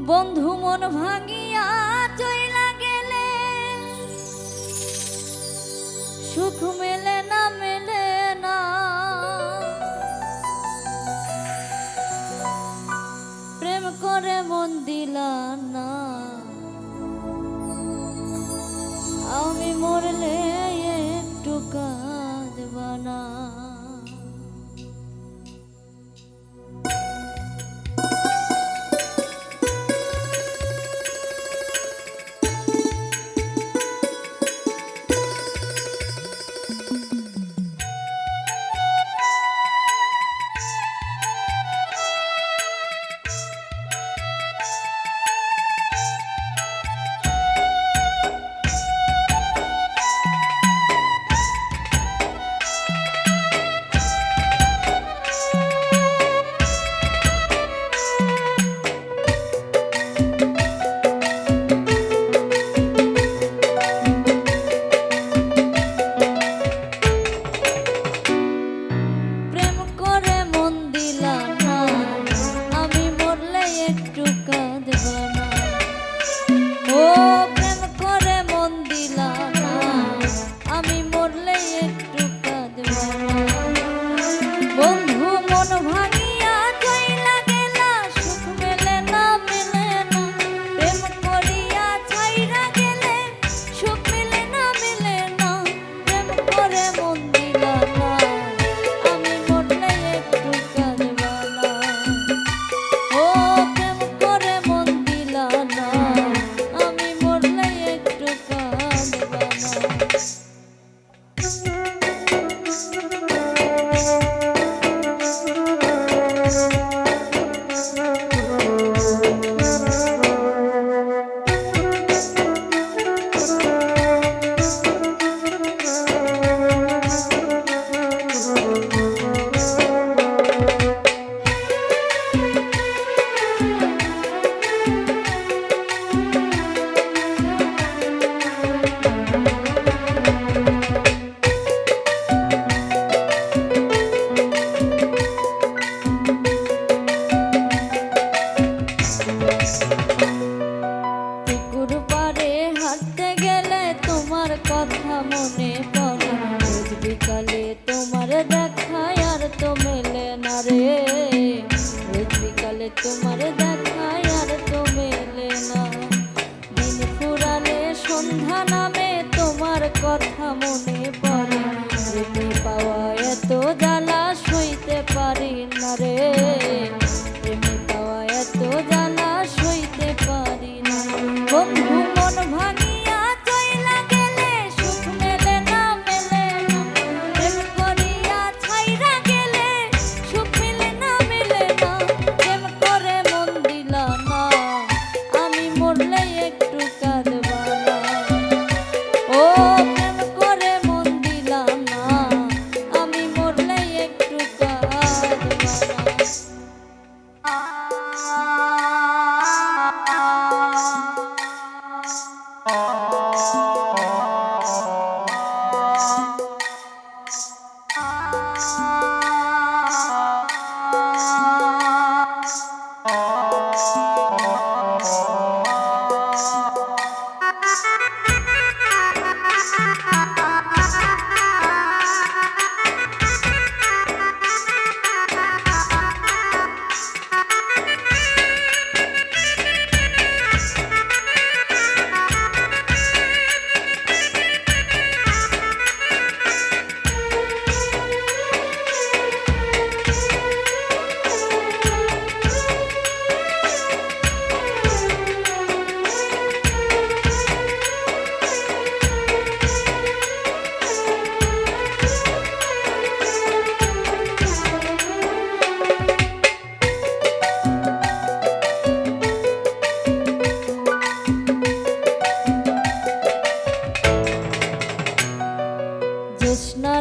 বন্ধু মন ভাঙিয়া চইলা গেলে সুখ মেলে না মেলে না। প্রেম করে মন দিলা না, আমি মরলে একটু কাঁদবা না। কথা মনে পড়ে, রোজ বিকালে তোমার দেখা আর তো মেলে না রে। রোজ বিকালে তোমার দেখা আর তো মেলে না। দিন ফুরালে সন্ধ্যা নামে তোমার কথা মনে পড়ে। প্রেমে পাওয়া এত জ্বালা সইতে পারি না রে। প্রেমে পাওয়া এত জ্বালা সইতে পারি না। বন্ধু মন ভাঙি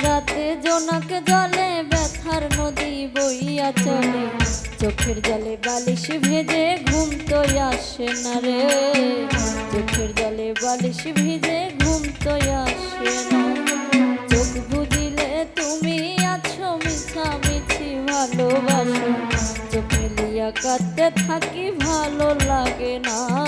রাতে জোনাক জলে ব্যথার নদী বইয়া চলে। চোখের জলে বালিশ ভেজে ঘুম তো আসে না রে। চোখের জলে বালিশ ভিজে ঘুম তো আসে না। চোখ বুঝিলে তুমি আছো মিছামিছি ভালোবাসো। চোখ মিলিয়া কাঁদতে থাকি ভালো লাগে না